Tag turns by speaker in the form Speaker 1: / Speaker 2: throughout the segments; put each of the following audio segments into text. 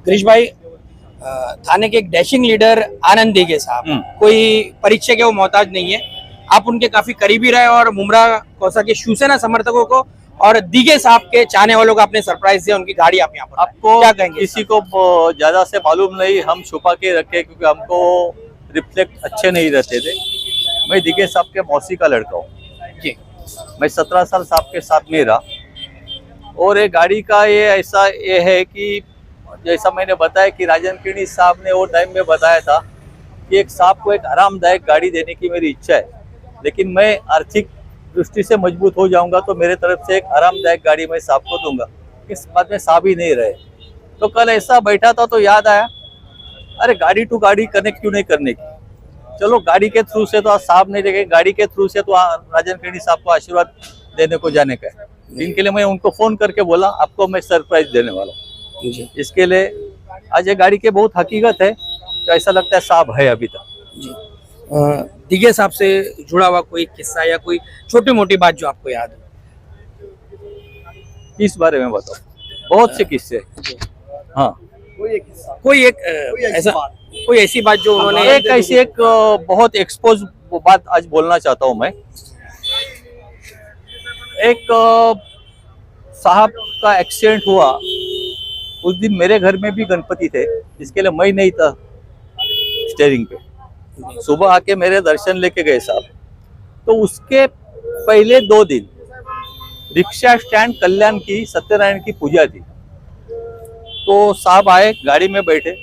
Speaker 1: गिरीश भाई, थाने के एक डैशिंग लीडर आनंद दिघे साहब कोई परीक्षा के वो मोहताज नहीं है। आप उनके काफी करीबी रहे और मुमरा कौसा के शिवसेना समर्थकों को और दिघे साहब के चाहने वालों को आपने सरप्राइज दिया, उनकी गाड़ी आप यहाँ पर
Speaker 2: आपको
Speaker 1: क्या कहेंगे?
Speaker 2: किसी को ज्यादा से मालूम नहीं, हम छुपा के रखे क्योंकि हमको रिफ्लेक्ट अच्छे नहीं रहते थे। मैं दिघे साहब के मौसी का लड़का हूँ
Speaker 1: जी।
Speaker 2: मैं 17 साल साहब के साथ में रहा, और ये गाड़ी का ये है कि जैसा मैंने बताया कि राजन किणी साहब ने वो टाइम में बताया था कि एक साहब को एक आरामदायक गाड़ी देने की मेरी इच्छा है, लेकिन मैं आर्थिक दृष्टि से मजबूत हो जाऊंगा तो मेरे तरफ से एक आरामदायक गाड़ी मैं साहब को दूंगा। इस बात में साहब ही नहीं रहे, तो कल ऐसा बैठा था तो याद आया, अरे गाड़ी टू गाड़ी कनेक्ट क्यों नहीं करने की। चलो गाड़ी के थ्रू से तो आज साहब नहीं देखे, गाड़ी के थ्रू से तो राजन किणी साहब को आशीर्वाद देने को जाने का है। इनके लिए मैं उनको फोन करके बोला आपको मैं सरप्राइज देने वाला हूँ। इसके लिए आज ये गाड़ी के बहुत हकीकत है, तो ऐसा लगता है साहब है अभी तक।
Speaker 1: जी। दिघे साहब से जुड़ा हुआ कोई किस्सा या कोई छोटी मोटी बात जो आपको याद हो?
Speaker 2: इस बारे में बताओ, बहुत से किस्से। हाँ,
Speaker 1: कोई एक ऐसा कोई ऐसी बात जो उन्होंने
Speaker 2: एक बहुत एक्सपोज बात आज बोलना चाहता हूँ मैं। एक साहब का एक्सीडेंट हुआ, उस दिन मेरे घर में भी गणपति थे, इसके लिए मैं नहीं था स्टेयरिंग पे। सुबह आके मेरे दर्शन लेके गए साहब, तो उसके पहले 2 दिन रिक्शा स्टैंड कल्याण की सत्यनारायण की पूजा थी, तो साहब आए, गाड़ी में बैठे।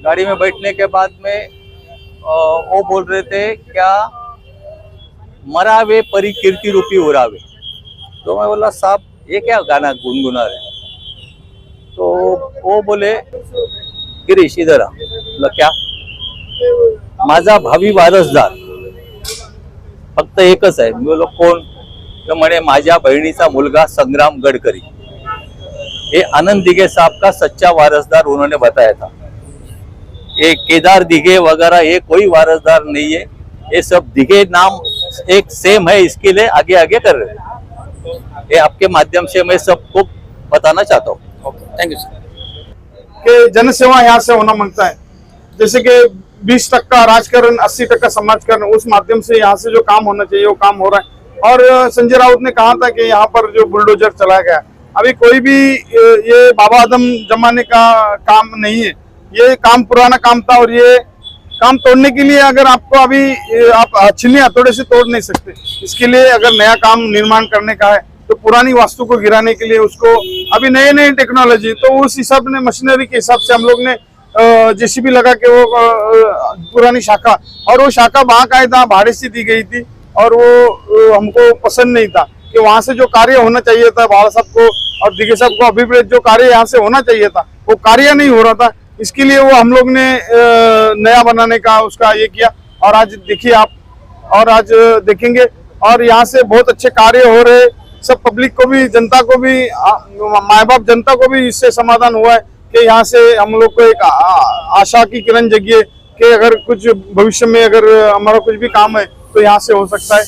Speaker 2: गाड़ी में बैठने के बाद में वो बोल रहे थे क्या मरावे परी कीर्ति रूपी उरावे। तो मैं बोला साहब ये क्या गाना गुनगुना रहे, तो वो बोले गिरीश इधर आ। बोला क्या? माझा भावी वारसदार फक्त एकच आहे। मी बोलो कोण? तो म्हणे माझ्या बहिणीचा मुलगा संग्राम गडकरी, ये आनंद दिघे साहब का सच्चा वारसदार उन्होंने बताया था। ये केदार दिघे वगैरह ये कोई वारसदार नहीं है, ये सब दिघे नाम एक सेम है, इसके लिए आगे आगे कर रहे हैं। ये आपके माध्यम से मैं सबको बताना चाहता हूँ।
Speaker 1: Thank you sir.
Speaker 3: कि जनसेवा यहाँ से होना मांगता है, जैसे कि 20% राजकारण 80% समाजकारण, उस माध्यम से यहाँ से जो काम होना चाहिए वो काम हो रहा है। और संजय राउत ने कहा था कि यहाँ पर जो बुलडोजर चला गया, अभी कोई भी ये बाबा आदम जमाने का काम नहीं है, ये काम पुराना काम था। और ये काम तोड़ने के लिए अगर आपको अभी आप छिलनी हथौड़े से तोड़ नहीं सकते, इसके लिए अगर नया काम निर्माण करने का है तो पुरानी वास्तु को गिराने के लिए उसको अभी नए नए टेक्नोलॉजी, तो उस हिसाब ने मशीनरी के हिसाब से हम लोग ने जेसीबी लगा के वो पुरानी शाखा, और वो शाखा बाकायदा भाड़े से दी गई थी, और वो हमको पसंद नहीं था कि वहां से जो कार्य होना चाहिए था बाला साहब को और दिघे साहब को अभिप्रेत जो कार्य यहाँ से होना चाहिए था वो कार्य नहीं हो रहा था। इसके लिए वो हम लोग ने नया बनाने का उसका ये किया, और आज देखिए आप, और आज देखेंगे, और यहाँ से बहुत अच्छे कार्य हो रहे। सब पब्लिक को भी, जनता को भी, माँ बाप जनता को भी इससे समाधान हुआ है कि यहाँ से हम लोग को एक आशा की किरण जगी है कि अगर कुछ भविष्य में अगर हमारा कुछ भी काम है तो यहाँ से हो सकता है।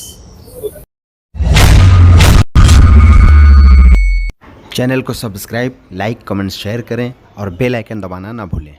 Speaker 4: चैनल को सब्सक्राइब, लाइक, कमेंट, शेयर करें और बेल आइकन दबाना ना भूलें।